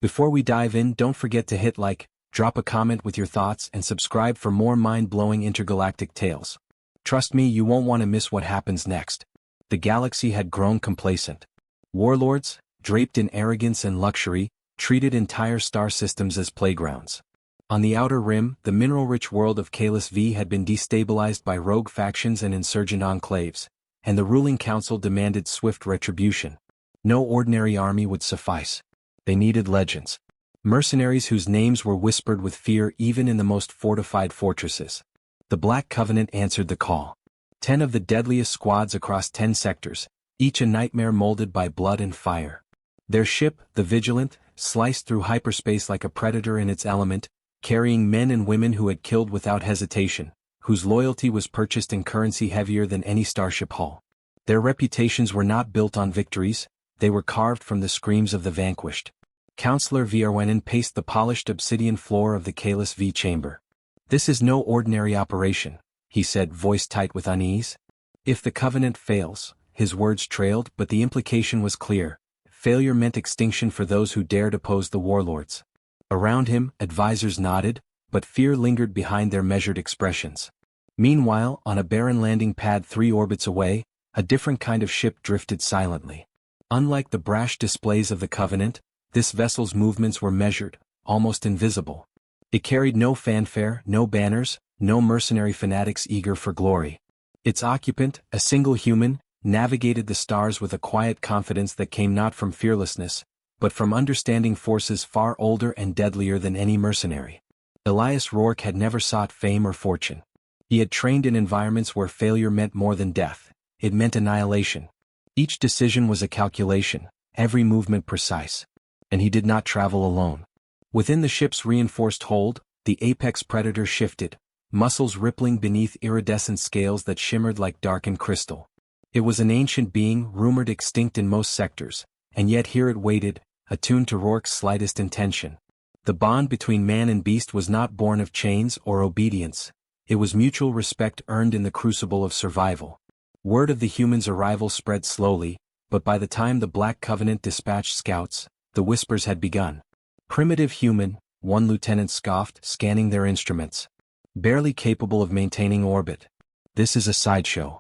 Before we dive in, don't forget to hit like, drop a comment with your thoughts and subscribe for more mind-blowing intergalactic tales. Trust me, you won't want to miss what happens next. The galaxy had grown complacent. Warlords, draped in arrogance and luxury, treated entire star systems as playgrounds. On the outer rim, the mineral-rich world of Kalis V had been destabilized by rogue factions and insurgent enclaves, and the ruling council demanded swift retribution. No ordinary army would suffice. They needed legends. Mercenaries whose names were whispered with fear even in the most fortified fortresses. The Black Covenant answered the call. 10 of the deadliest squads across 10 sectors, each a nightmare molded by blood and fire. Their ship, the Vigilant, sliced through hyperspace like a predator in its element, carrying men and women who had killed without hesitation, whose loyalty was purchased in currency heavier than any starship hull. Their reputations were not built on victories, they were carved from the screams of the vanquished. Counselor Vierwenin paced the polished obsidian floor of the Kalis V chamber. "This is no ordinary operation," he said, voice tight with unease. "If the Covenant fails," his words trailed, but the implication was clear. Failure meant extinction for those who dared oppose the Warlords. Around him, advisors nodded, but fear lingered behind their measured expressions. Meanwhile, on a barren landing pad 3 orbits away, a different kind of ship drifted silently. Unlike the brash displays of the Covenant, this vessel's movements were measured, almost invisible. It carried no fanfare, no banners, no mercenary fanatics eager for glory. Its occupant, a single human, navigated the stars with a quiet confidence that came not from fearlessness, but from understanding forces far older and deadlier than any mercenary. Elias Rourke had never sought fame or fortune. He had trained in environments where failure meant more than death. It meant annihilation. Each decision was a calculation, every movement precise. And he did not travel alone. Within the ship's reinforced hold, the apex predator shifted, muscles rippling beneath iridescent scales that shimmered like darkened crystal. It was an ancient being, rumored extinct in most sectors, and yet here it waited, attuned to Rourke's slightest intention. The bond between man and beast was not born of chains or obedience. It was mutual respect earned in the crucible of survival. Word of the humans' arrival spread slowly, but by the time the Black Covenant dispatched scouts, the whispers had begun. "Primitive human," one lieutenant scoffed, scanning their instruments. "Barely capable of maintaining orbit. This is a sideshow."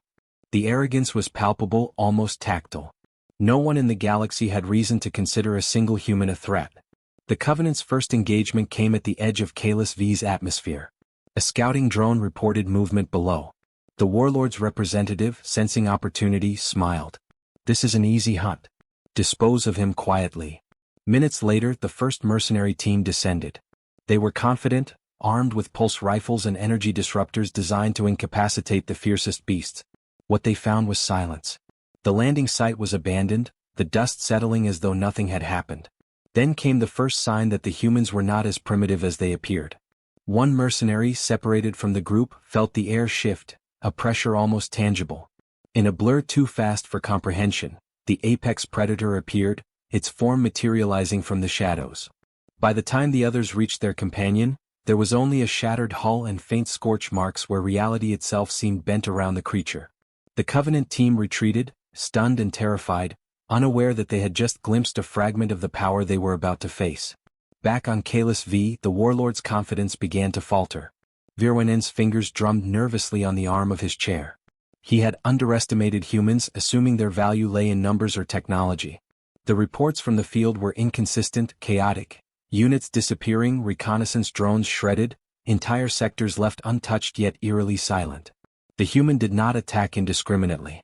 The arrogance was palpable, almost tactile. No one in the galaxy had reason to consider a single human a threat. The Covenant's first engagement came at the edge of Kalis V's atmosphere. A scouting drone reported movement below. The Warlord's representative, sensing opportunity, smiled. "This is an easy hunt. Dispose of him quietly." Minutes later, the first mercenary team descended. They were confident, armed with pulse rifles and energy disruptors designed to incapacitate the fiercest beasts. What they found was silence. The landing site was abandoned, the dust settling as though nothing had happened. Then came the first sign that the humans were not as primitive as they appeared. One mercenary, separated from the group, felt the air shift, a pressure almost tangible. In a blur too fast for comprehension, the apex predator appeared, its form materializing from the shadows. By the time the others reached their companion, there was only a shattered hull and faint scorch marks where reality itself seemed bent around the creature. The Covenant team retreated, stunned and terrified, unaware that they had just glimpsed a fragment of the power they were about to face. Back on Kalis V, the Warlord's confidence began to falter. Vierwenin's fingers drummed nervously on the arm of his chair. He had underestimated humans, assuming their value lay in numbers or technology. The reports from the field were inconsistent, chaotic. Units disappearing, reconnaissance drones shredded, entire sectors left untouched yet eerily silent. The human did not attack indiscriminately.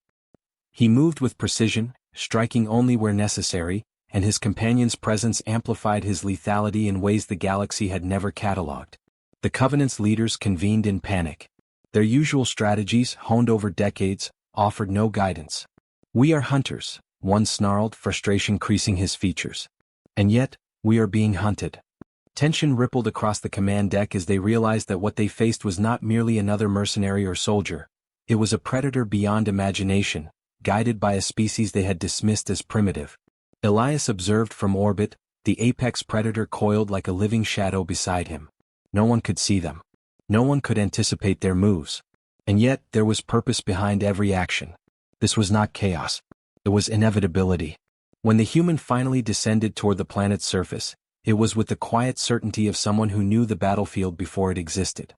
He moved with precision, striking only where necessary, and his companion's presence amplified his lethality in ways the galaxy had never catalogued. The Covenant's leaders convened in panic. Their usual strategies, honed over decades, offered no guidance. "We are hunters," one snarled, frustration creasing his features. "And yet, we are being hunted." Tension rippled across the command deck as they realized that what they faced was not merely another mercenary or soldier. It was a predator beyond imagination, guided by a species they had dismissed as primitive. Elias observed from orbit, the apex predator coiled like a living shadow beside him. No one could see them. No one could anticipate their moves. And yet, there was purpose behind every action. This was not chaos. It was inevitability. When the human finally descended toward the planet's surface, It was with the quiet certainty of someone who knew the battlefield before it existed.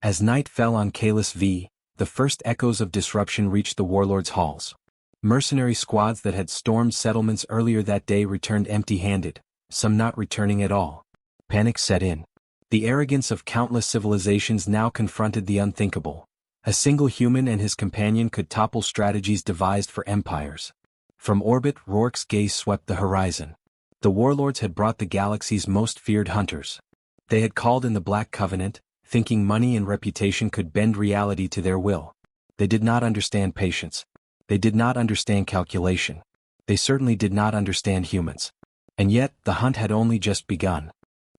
As night fell on Kalis V, the first echoes of disruption reached the Warlords' halls. Mercenary squads that had stormed settlements earlier that day returned empty-handed, some not returning at all. Panic set in. The arrogance of countless civilizations now confronted the unthinkable. A single human and his companion could topple strategies devised for empires. From orbit, Rourke's gaze swept the horizon. The Warlords had brought the galaxy's most feared hunters. They had called in the Black Covenant, thinking money and reputation could bend reality to their will. They did not understand patience. They did not understand calculation. They certainly did not understand humans. And yet, the hunt had only just begun.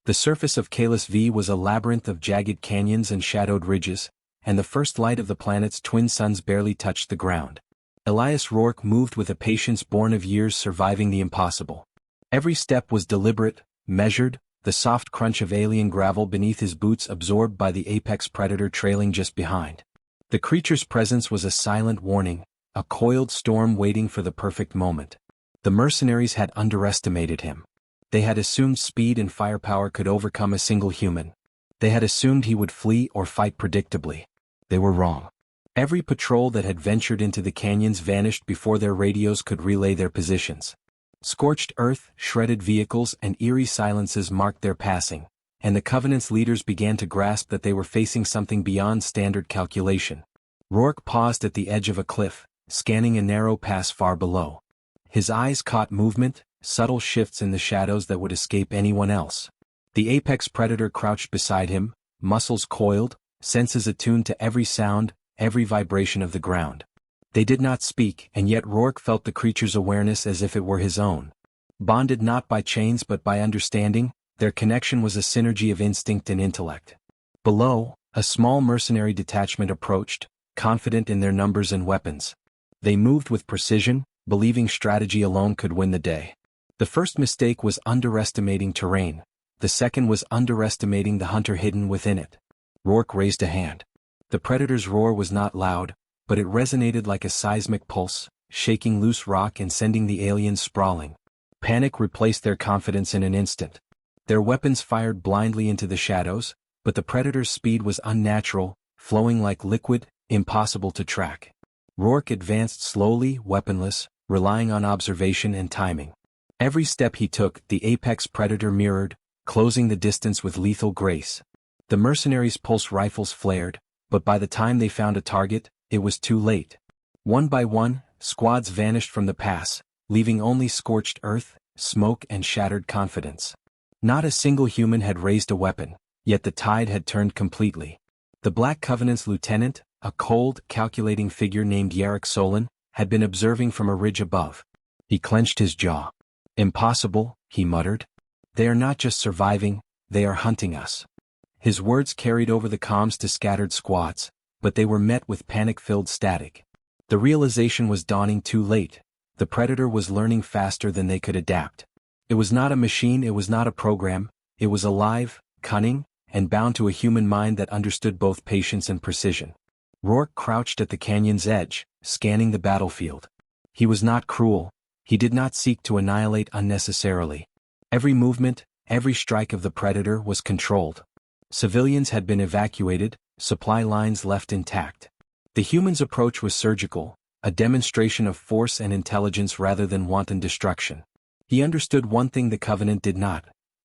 The surface of Kalis V was a labyrinth of jagged canyons and shadowed ridges, and the first light of the planet's twin suns barely touched the ground. Elias Rourke moved with a patience born of years surviving the impossible. Every step was deliberate, measured, the soft crunch of alien gravel beneath his boots absorbed by the apex predator trailing just behind. The creature's presence was a silent warning, a coiled storm waiting for the perfect moment. The mercenaries had underestimated him. They had assumed speed and firepower could overcome a single human. They had assumed he would flee or fight predictably. They were wrong. Every patrol that had ventured into the canyons vanished before their radios could relay their positions. Scorched earth, shredded vehicles, and eerie silences marked their passing, and the Covenant's leaders began to grasp that they were facing something beyond standard calculation. Rourke paused at the edge of a cliff, scanning a narrow pass far below. His eyes caught movement, subtle shifts in the shadows that would escape anyone else. The apex predator crouched beside him, muscles coiled, senses attuned to every sound, every vibration of the ground. They did not speak, and yet Rourke felt the creature's awareness as if it were his own. Bonded not by chains but by understanding, their connection was a synergy of instinct and intellect. Below, a small mercenary detachment approached, confident in their numbers and weapons. They moved with precision, believing strategy alone could win the day. The first mistake was underestimating terrain. The second was underestimating the hunter hidden within it. Rourke raised a hand. The predator's roar was not loud, but it resonated like a seismic pulse, shaking loose rock and sending the aliens sprawling. Panic replaced their confidence in an instant. Their weapons fired blindly into the shadows, but the predator's speed was unnatural, flowing like liquid, impossible to track. Rourke advanced slowly, weaponless, relying on observation and timing. Every step he took, the apex predator mirrored, closing the distance with lethal grace. The mercenaries' pulse rifles flared, but by the time they found a target, it was too late. One by one, squads vanished from the pass, leaving only scorched earth, smoke and shattered confidence. Not a single human had raised a weapon, yet the tide had turned completely. The Black Covenant's lieutenant, a cold, calculating figure named Yarrick Solon, had been observing from a ridge above. He clenched his jaw. "Impossible," he muttered. "They are not just surviving, they are hunting us." His words carried over the comms to scattered squads, but they were met with panic-filled static. The realization was dawning too late. The predator was learning faster than they could adapt. It was not a machine, it was not a program, it was alive, cunning, and bound to a human mind that understood both patience and precision. Rourke crouched at the canyon's edge, scanning the battlefield. He was not cruel. He did not seek to annihilate unnecessarily. Every movement, every strike of the predator was controlled. Civilians had been evacuated, supply lines left intact. The human's approach was surgical, a demonstration of force and intelligence rather than wanton destruction. He understood one thing the Covenant did not.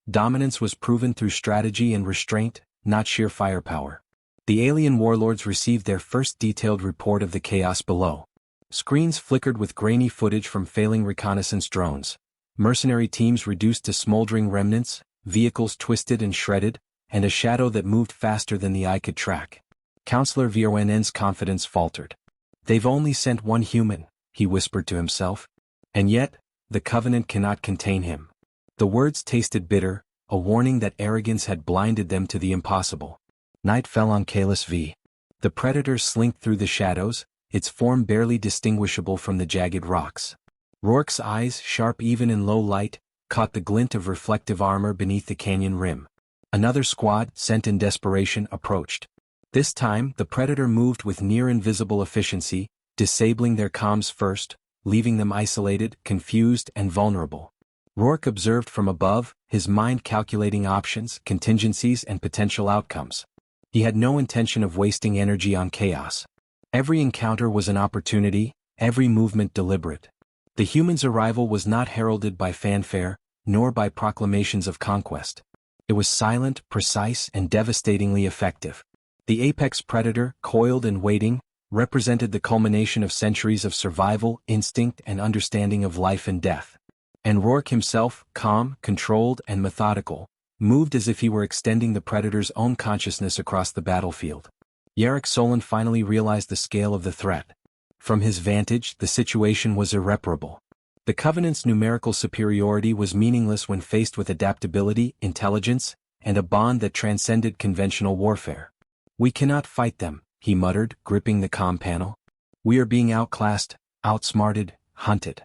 Dominance was proven through strategy and restraint, not sheer firepower. The alien warlords received their first detailed report of the chaos below. Screens flickered with grainy footage from failing reconnaissance drones. Mercenary teams reduced to smoldering remnants, vehicles twisted and shredded, and a shadow that moved faster than the eye could track. Counselor Vonn's confidence faltered. "They've only sent one human," he whispered to himself. "And yet, the Covenant cannot contain him." The words tasted bitter, a warning that arrogance had blinded them to the impossible. Night fell on Kalis V. The predator slinked through the shadows, its form barely distinguishable from the jagged rocks. Rourke's eyes, sharp even in low light, caught the glint of reflective armor beneath the canyon rim. Another squad, sent in desperation, approached. This time, the predator moved with near-invisible efficiency, disabling their comms first, leaving them isolated, confused, and vulnerable. Rourke observed from above, his mind calculating options, contingencies, and potential outcomes. He had no intention of wasting energy on chaos. Every encounter was an opportunity, every movement deliberate. The humans' arrival was not heralded by fanfare, nor by proclamations of conquest. It was silent, precise, and devastatingly effective. The apex predator, coiled and waiting, represented the culmination of centuries of survival, instinct, and understanding of life and death. And Rourke himself, calm, controlled, and methodical, moved as if he were extending the predator's own consciousness across the battlefield. Yarrick Solon finally realized the scale of the threat. From his vantage, the situation was irreparable. The Covenant's numerical superiority was meaningless when faced with adaptability, intelligence, and a bond that transcended conventional warfare. "We cannot fight them," he muttered, gripping the comm panel. "We are being outclassed, outsmarted, hunted."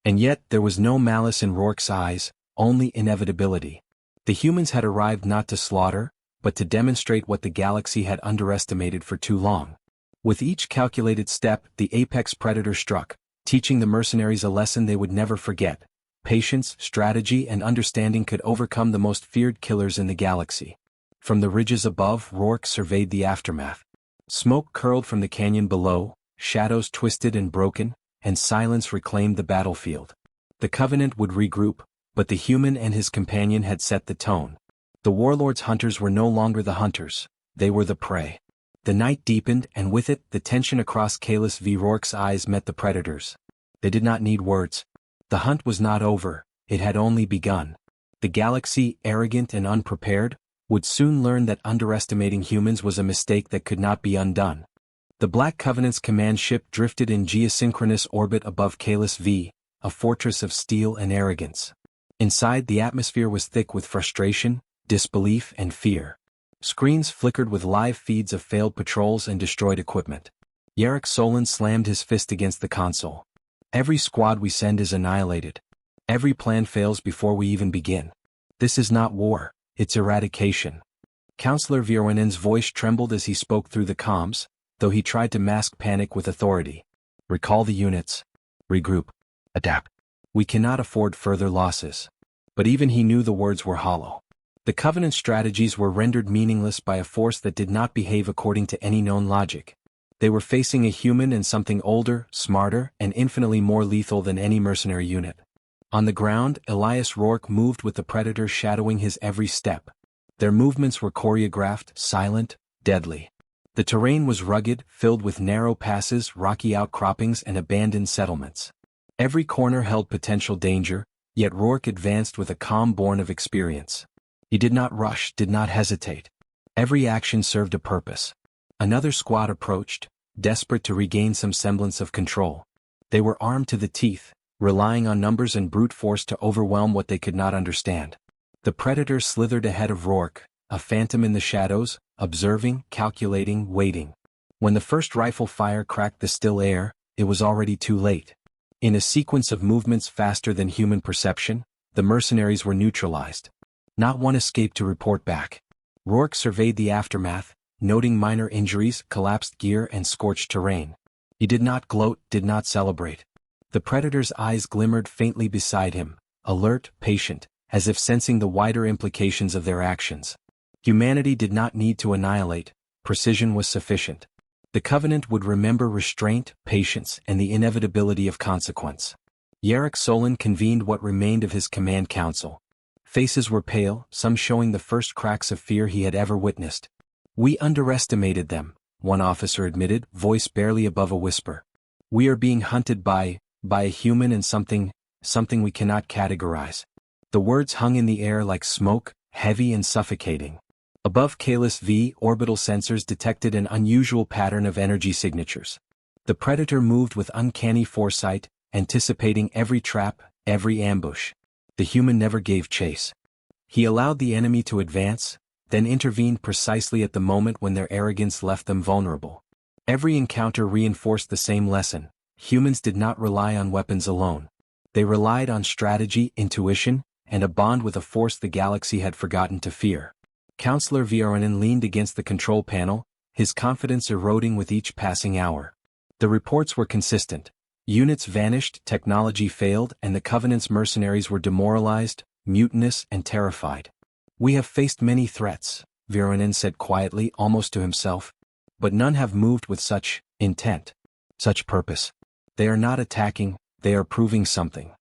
And yet there was no malice in Rourke's eyes, only inevitability. The humans had arrived not to slaughter, but to demonstrate what the galaxy had underestimated for too long. With each calculated step, the apex predator struck, teaching the mercenaries a lesson they would never forget. Patience, strategy, and understanding could overcome the most feared killers in the galaxy. From the ridges above, Rourke surveyed the aftermath. Smoke curled from the canyon below, shadows twisted and broken, and silence reclaimed the battlefield. The Covenant would regroup, but the human and his companion had set the tone. The Warlords' hunters were no longer the hunters, they were the prey. The night deepened, and with it, the tension across Kalis v. Rourke's eyes met the predators. They did not need words. The hunt was not over, it had only begun. The galaxy, arrogant and unprepared, would soon learn that underestimating humans was a mistake that could not be undone. The Black Covenant's command ship drifted in geosynchronous orbit above Kalis V, a fortress of steel and arrogance. Inside, the atmosphere was thick with frustration, disbelief, and fear. Screens flickered with live feeds of failed patrols and destroyed equipment. Yarrick Solon slammed his fist against the console. "Every squad we send is annihilated. Every plan fails before we even begin. This is not war, it's eradication." Counselor Vieronen's voice trembled as he spoke through the comms, though he tried to mask panic with authority. "Recall the units. Regroup. Adapt. We cannot afford further losses." But even he knew the words were hollow. The Covenant strategies were rendered meaningless by a force that did not behave according to any known logic. They were facing a human and something older, smarter, and infinitely more lethal than any mercenary unit. On the ground, Elias Rourke moved with the Predator shadowing his every step. Their movements were choreographed, silent, deadly. The terrain was rugged, filled with narrow passes, rocky outcroppings, and abandoned settlements. Every corner held potential danger, yet Rourke advanced with a calm born of experience. He did not rush, did not hesitate. Every action served a purpose. Another squad approached, desperate to regain some semblance of control. They were armed to the teeth, relying on numbers and brute force to overwhelm what they could not understand. The Predator slithered ahead of Rourke, a phantom in the shadows, observing, calculating, waiting. When the first rifle fire cracked the still air, it was already too late. In a sequence of movements faster than human perception, the mercenaries were neutralized. Not one escaped to report back. Rourke surveyed the aftermath, noting minor injuries, collapsed gear, and scorched terrain. He did not gloat, did not celebrate. The Predator's eyes glimmered faintly beside him, alert, patient, as if sensing the wider implications of their actions. Humanity did not need to annihilate, precision was sufficient. The Covenant would remember restraint, patience, and the inevitability of consequence. Yarrick Solon convened what remained of his command council. Faces were pale, some showing the first cracks of fear he had ever witnessed. "We underestimated them," one officer admitted, voice barely above a whisper. "We are being hunted by a human and something we cannot categorize." The words hung in the air like smoke, heavy and suffocating. Above Kalis V, orbital sensors detected an unusual pattern of energy signatures. The Predator moved with uncanny foresight, anticipating every trap, every ambush. The human never gave chase. He allowed the enemy to advance, then intervened precisely at the moment when their arrogance left them vulnerable. Every encounter reinforced the same lesson: humans did not rely on weapons alone. They relied on strategy, intuition, and a bond with a force the galaxy had forgotten to fear. Counselor Vieronen leaned against the control panel, his confidence eroding with each passing hour. The reports were consistent. Units vanished, technology failed, and the Covenant's mercenaries were demoralized, mutinous, and terrified. "We have faced many threats," Viranen said quietly, almost to himself, "but none have moved with such intent, such purpose. They are not attacking, they are proving something."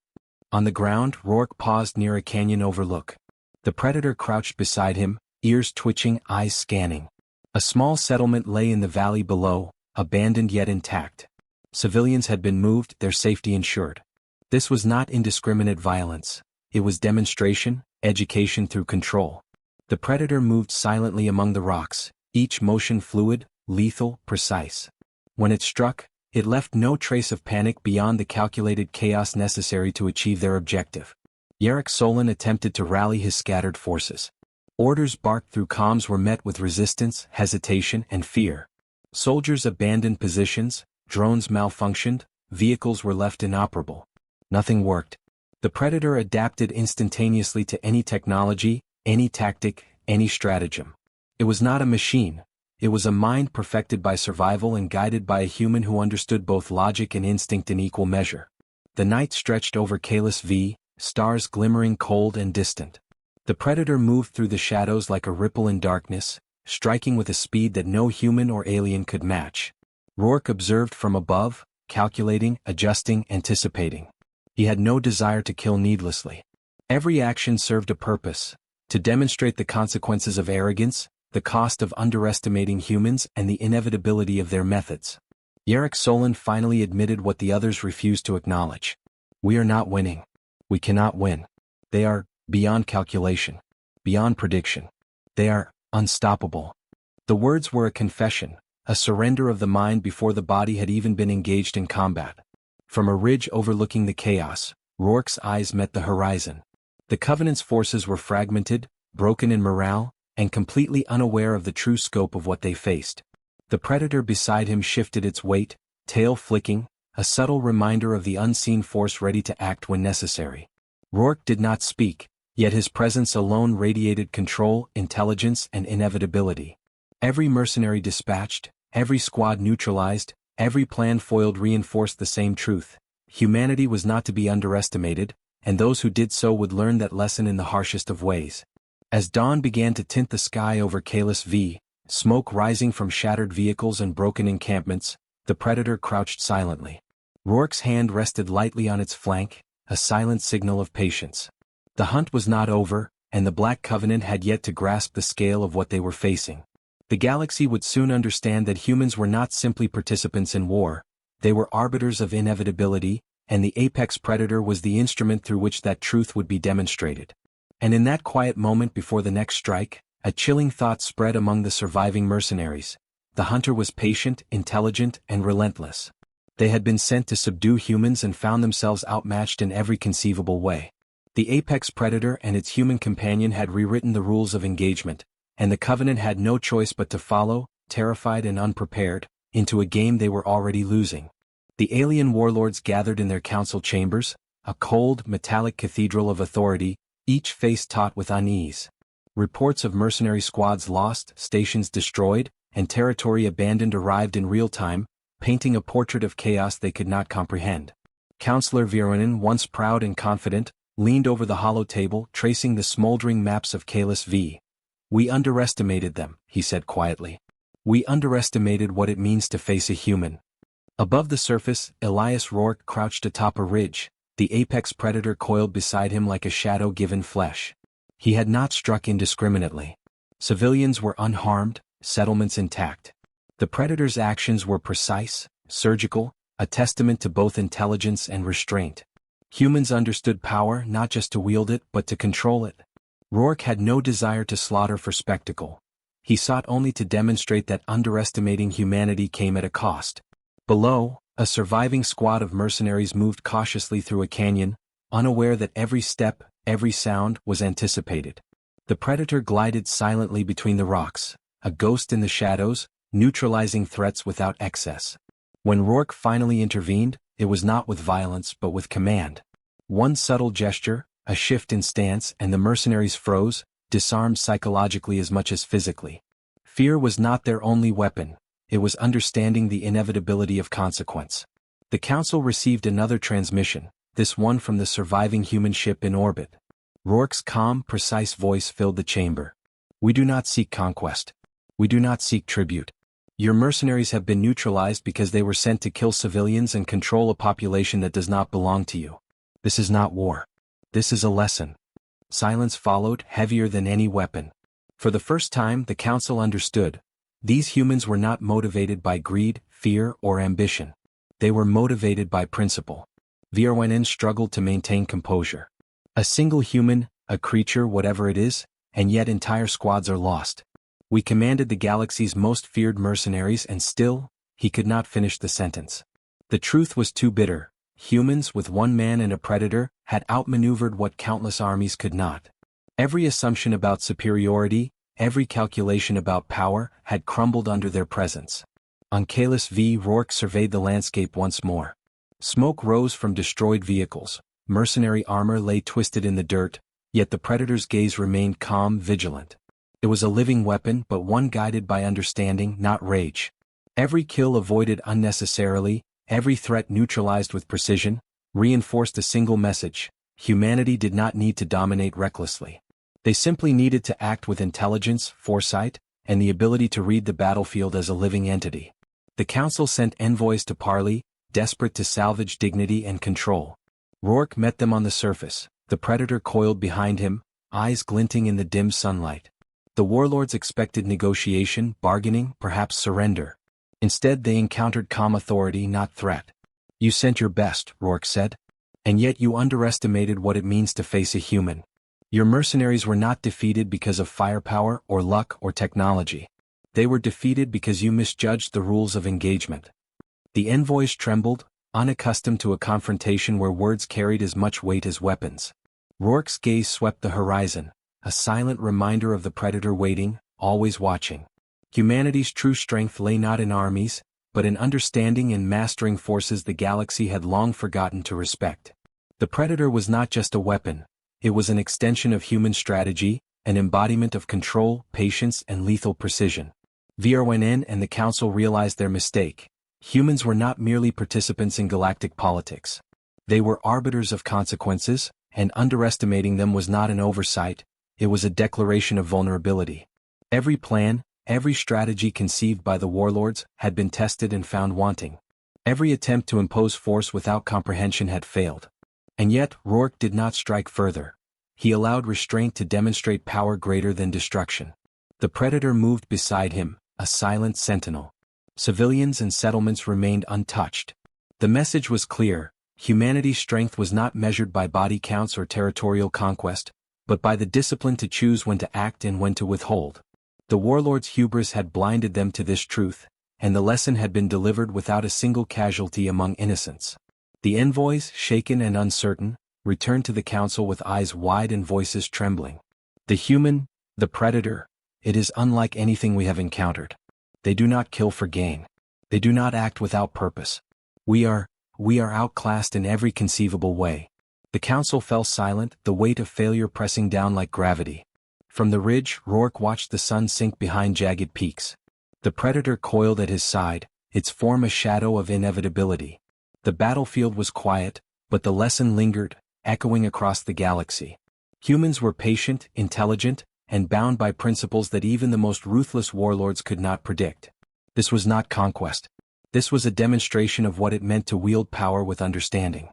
On the ground, Rourke paused near a canyon overlook. The Predator crouched beside him, ears twitching, eyes scanning. A small settlement lay in the valley below, abandoned yet intact. Civilians had been moved, their safety ensured. This was not indiscriminate violence. It was demonstration, education through control. The Predator moved silently among the rocks, each motion fluid, lethal, precise. When it struck, it left no trace of panic beyond the calculated chaos necessary to achieve their objective. Yarrick Solon attempted to rally his scattered forces. Orders barked through comms were met with resistance, hesitation, and fear. Soldiers abandoned positions, drones malfunctioned, vehicles were left inoperable. Nothing worked. The Predator adapted instantaneously to any technology, any tactic, any stratagem. It was not a machine. It was a mind perfected by survival and guided by a human who understood both logic and instinct in equal measure. The night stretched over Kalis V, stars glimmering cold and distant. The Predator moved through the shadows like a ripple in darkness, striking with a speed that no human or alien could match. Rourke observed from above, calculating, adjusting, anticipating. He had no desire to kill needlessly. Every action served a purpose: to demonstrate the consequences of arrogance, the cost of underestimating humans, and the inevitability of their methods. Yarrick Solon finally admitted what the others refused to acknowledge. "We are not winning. We cannot win. They are beyond calculation, beyond prediction. They are unstoppable." The words were a confession, a surrender of the mind before the body had even been engaged in combat. From a ridge overlooking the chaos, Rourke's eyes met the horizon. The Covenant's forces were fragmented, broken in morale, and completely unaware of the true scope of what they faced. The Predator beside him shifted its weight, tail flicking, a subtle reminder of the unseen force ready to act when necessary. Rourke did not speak, yet his presence alone radiated control, intelligence, and inevitability. Every mercenary dispatched, every squad neutralized, every plan foiled reinforced the same truth: humanity was not to be underestimated, and those who did so would learn that lesson in the harshest of ways. As dawn began to tint the sky over Kalis V, smoke rising from shattered vehicles and broken encampments, the Predator crouched silently. Rourke's hand rested lightly on its flank, a silent signal of patience. The hunt was not over, and the Black Covenant had yet to grasp the scale of what they were facing. The galaxy would soon understand that humans were not simply participants in war, they were arbiters of inevitability, and the apex predator was the instrument through which that truth would be demonstrated. And in that quiet moment before the next strike, a chilling thought spread among the surviving mercenaries. The hunter was patient, intelligent, and relentless. They had been sent to subdue humans and found themselves outmatched in every conceivable way. The apex predator and its human companion had rewritten the rules of engagement, and the Covenant had no choice but to follow, terrified and unprepared, into a game they were already losing. The alien warlords gathered in their council chambers, a cold, metallic cathedral of authority, each face taut with unease. Reports of mercenary squads lost, stations destroyed, and territory abandoned arrived in real time, painting a portrait of chaos they could not comprehend. Councillor Viranen, once proud and confident, leaned over the hollow table, tracing the smoldering maps of Kalis V. "We underestimated them," he said quietly. "We underestimated what it means to face a human." Above the surface, Elias Rourke crouched atop a ridge, the apex predator coiled beside him like a shadow given flesh. He had not struck indiscriminately. Civilians were unharmed, settlements intact. The predator's actions were precise, surgical, a testament to both intelligence and restraint. Humans understood power not just to wield it but to control it. Rourke had no desire to slaughter for spectacle. He sought only to demonstrate that underestimating humanity came at a cost. Below, a surviving squad of mercenaries moved cautiously through a canyon, unaware that every step, every sound, was anticipated. The predator glided silently between the rocks, a ghost in the shadows, neutralizing threats without excess. When Rourke finally intervened, it was not with violence but with command. One subtle gesture, a shift in stance, and the mercenaries froze, disarmed psychologically as much as physically. Fear was not their only weapon, it was understanding the inevitability of consequence. The Council received another transmission, this one from the surviving human ship in orbit. Rourke's calm, precise voice filled the chamber. "We do not seek conquest. We do not seek tribute. Your mercenaries have been neutralized because they were sent to kill civilians and control a population that does not belong to you. This is not war. This is a lesson." Silence followed, heavier than any weapon. For the first time, the Council understood. These humans were not motivated by greed, fear, or ambition. They were motivated by principle. Warlords struggled to maintain composure. A single human, a creature, whatever it is, and yet entire squads are lost. "We commanded the galaxy's most feared mercenaries and still," he could not finish the sentence. The truth was too bitter. Humans, with one man and a predator, had outmaneuvered what countless armies could not. Every assumption about superiority, every calculation about power, had crumbled under their presence. On Kalis V, Rourke surveyed the landscape once more. Smoke rose from destroyed vehicles. Mercenary armor lay twisted in the dirt, yet the predator's gaze remained calm, vigilant. It was a living weapon, but one guided by understanding, not rage. Every kill avoided unnecessarily, every threat neutralized with precision, reinforced a single message: humanity did not need to dominate recklessly. They simply needed to act with intelligence, foresight, and the ability to read the battlefield as a living entity. The Council sent envoys to parley, desperate to salvage dignity and control. Rourke met them on the surface, the predator coiled behind him, eyes glinting in the dim sunlight. The warlords expected negotiation, bargaining, perhaps surrender. Instead they encountered calm authority, not threat. "You sent your best," Rourke said. "And yet you underestimated what it means to face a human. Your mercenaries were not defeated because of firepower or luck or technology. They were defeated because you misjudged the rules of engagement." The envoys trembled, unaccustomed to a confrontation where words carried as much weight as weapons. Rourke's gaze swept the horizon, a silent reminder of the predator waiting, always watching. Humanity's true strength lay not in armies, but in understanding and mastering forces the galaxy had long forgotten to respect. The predator was not just a weapon, it was an extension of human strategy, an embodiment of control, patience, and lethal precision. Warlords and the Council realized their mistake. Humans were not merely participants in galactic politics. They were arbiters of consequences, and underestimating them was not an oversight, it was a declaration of vulnerability. Every plan, every strategy conceived by the warlords had been tested and found wanting. Every attempt to impose force without comprehension had failed. And yet, Rourke did not strike further. He allowed restraint to demonstrate power greater than destruction. The predator moved beside him, a silent sentinel. Civilians and settlements remained untouched. The message was clear: humanity's strength was not measured by body counts or territorial conquest, but by the discipline to choose when to act and when to withhold. The warlords' hubris had blinded them to this truth, and the lesson had been delivered without a single casualty among innocents. The envoys, shaken and uncertain, returned to the Council with eyes wide and voices trembling. "The human, the predator, it is unlike anything we have encountered. They do not kill for gain. They do not act without purpose. We are outclassed in every conceivable way." The Council fell silent, the weight of failure pressing down like gravity. From the ridge, Rourke watched the sun sink behind jagged peaks. The predator coiled at his side, its form a shadow of inevitability. The battlefield was quiet, but the lesson lingered, echoing across the galaxy. Humans were patient, intelligent, and bound by principles that even the most ruthless warlords could not predict. This was not conquest. This was a demonstration of what it meant to wield power with understanding.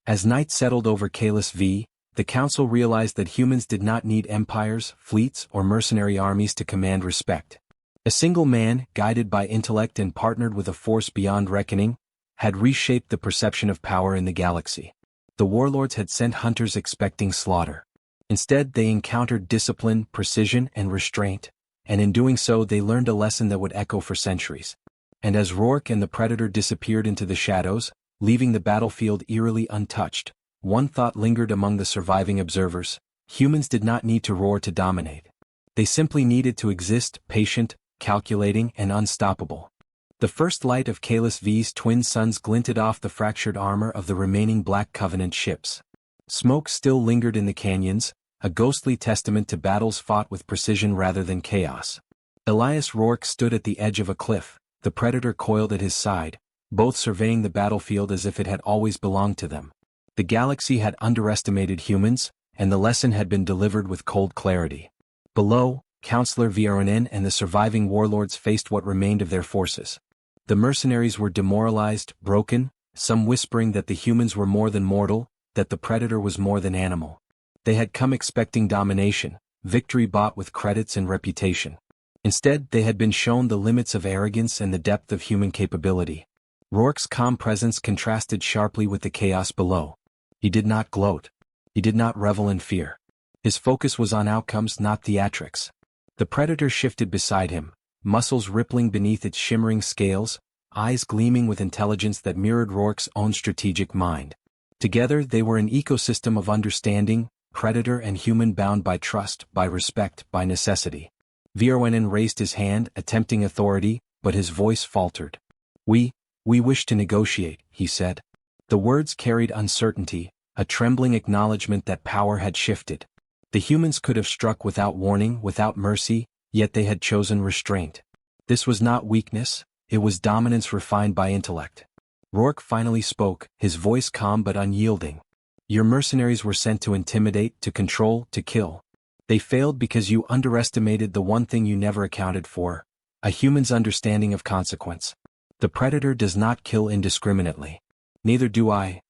As night settled over Kalis V, the Council realized that humans did not need empires, fleets, or mercenary armies to command respect. A single man, guided by intellect and partnered with a force beyond reckoning, had reshaped the perception of power in the galaxy. The warlords had sent hunters expecting slaughter. Instead, they encountered discipline, precision, and restraint, and in doing so they learned a lesson that would echo for centuries. And as Rourke and the predator disappeared into the shadows, leaving the battlefield eerily untouched, one thought lingered among the surviving observers: humans did not need to roar to dominate. They simply needed to exist, patient, calculating, and unstoppable. The first light of Kalis V's twin suns glinted off the fractured armor of the remaining Black Covenant ships. Smoke still lingered in the canyons, a ghostly testament to battles fought with precision rather than chaos. Elias Rourke stood at the edge of a cliff, the predator coiled at his side, both surveying the battlefield as if it had always belonged to them. The galaxy had underestimated humans, and the lesson had been delivered with cold clarity. Below, Counselor Voronin and the surviving warlords faced what remained of their forces. The mercenaries were demoralized, broken, some whispering that the humans were more than mortal, that the predator was more than animal. They had come expecting domination, victory bought with credits and reputation. Instead, they had been shown the limits of arrogance and the depth of human capability. Rourke's calm presence contrasted sharply with the chaos below. He did not gloat. He did not revel in fear. His focus was on outcomes, not theatrics. The predator shifted beside him, muscles rippling beneath its shimmering scales, eyes gleaming with intelligence that mirrored Rourke's own strategic mind. Together they were an ecosystem of understanding, predator and human bound by trust, by respect, by necessity. Voronin raised his hand, attempting authority, but his voice faltered. We wish to negotiate, he said. The words carried uncertainty, a trembling acknowledgement that power had shifted. The humans could have struck without warning, without mercy, yet they had chosen restraint. This was not weakness, it was dominance refined by intellect. Rourke finally spoke, his voice calm but unyielding. Your mercenaries were sent to intimidate, to control, to kill. They failed because you underestimated the one thing you never accounted for, a human's understanding of consequence. The predator does not kill indiscriminately. Neither do I.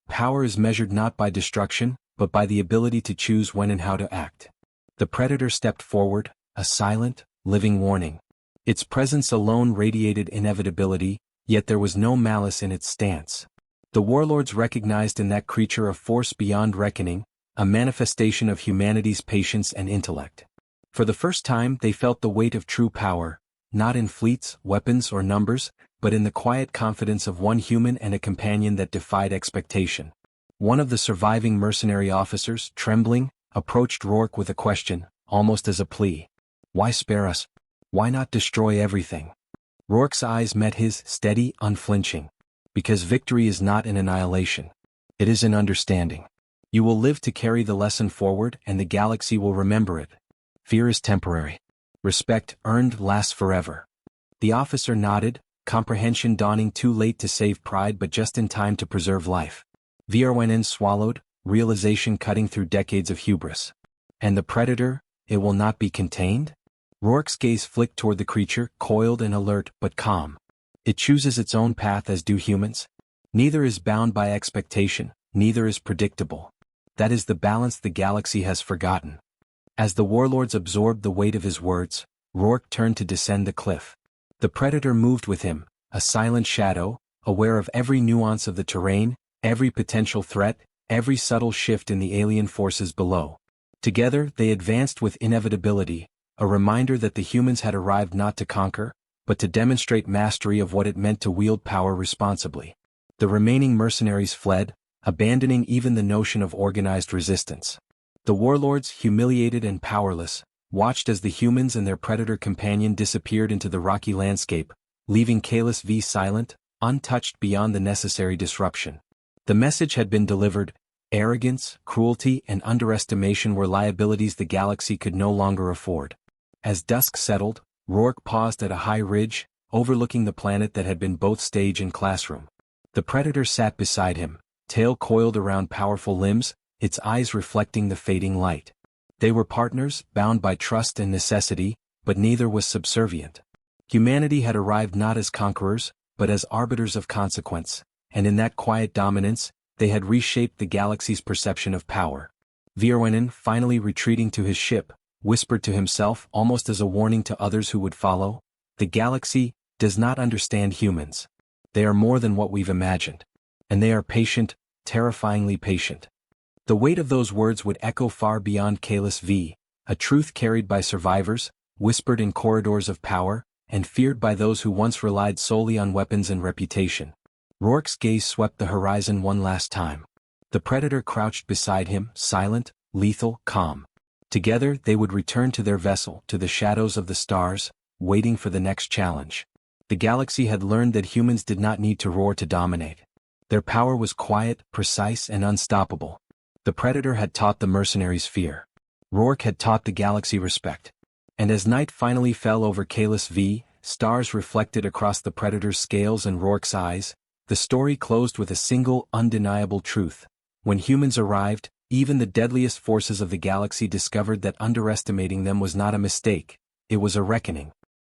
Power is measured not by destruction, but by the ability to choose when and how to act. The predator stepped forward, a silent, living warning. Its presence alone radiated inevitability, yet there was no malice in its stance. The warlords recognized in that creature a force beyond reckoning, a manifestation of humanity's patience and intellect. For the first time they felt the weight of true power, not in fleets, weapons or numbers, but in the quiet confidence of one human and a companion that defied expectation. One of the surviving mercenary officers, trembling, approached Rourke with a question, almost as a plea. Why spare us? Why not destroy everything? Rourke's eyes met his, steady, unflinching. Because victory is not in annihilation. It is in understanding. You will live to carry the lesson forward and the galaxy will remember it. Fear is temporary. Respect, earned, lasts forever. The officer nodded, comprehension dawning too late to save pride but just in time to preserve life. Voronin swallowed, realization cutting through decades of hubris. And the predator, it will not be contained? Rourke's gaze flicked toward the creature, coiled and alert but calm. It chooses its own path as do humans. Neither is bound by expectation, neither is predictable. That is the balance the galaxy has forgotten. As the warlords absorbed the weight of his words, Rourke turned to descend the cliff. The predator moved with him, a silent shadow, aware of every nuance of the terrain, every potential threat, every subtle shift in the alien forces below. Together they advanced with inevitability, a reminder that the humans had arrived not to conquer, but to demonstrate mastery of what it meant to wield power responsibly. The remaining mercenaries fled, abandoning even the notion of organized resistance. The warlords, humiliated and powerless, watched as the humans and their predator companion disappeared into the rocky landscape, leaving Kalis V silent, untouched beyond the necessary disruption. The message had been delivered. Arrogance, cruelty and underestimation were liabilities the galaxy could no longer afford. As dusk settled, Rourke paused at a high ridge, overlooking the planet that had been both stage and classroom. The predator sat beside him, tail coiled around powerful limbs, its eyes reflecting the fading light. They were partners, bound by trust and necessity, but neither was subservient. Humanity had arrived not as conquerors, but as arbiters of consequence, and in that quiet dominance, they had reshaped the galaxy's perception of power. Voronin, finally retreating to his ship, whispered to himself almost as a warning to others who would follow, the galaxy does not understand humans. They are more than what we've imagined. And they are patient, terrifyingly patient. The weight of those words would echo far beyond Kalis V, a truth carried by survivors, whispered in corridors of power, and feared by those who once relied solely on weapons and reputation. Rourke's gaze swept the horizon one last time. The predator crouched beside him, silent, lethal, calm. Together they would return to their vessel, to the shadows of the stars, waiting for the next challenge. The galaxy had learned that humans did not need to roar to dominate. Their power was quiet, precise and unstoppable. The predator had taught the mercenaries fear. Rourke had taught the galaxy respect. And as night finally fell over Kalis V, stars reflected across the Predator's scales and Rourke's eyes, the story closed with a single, undeniable truth. When humans arrived, even the deadliest forces of the galaxy discovered that underestimating them was not a mistake, it was a reckoning.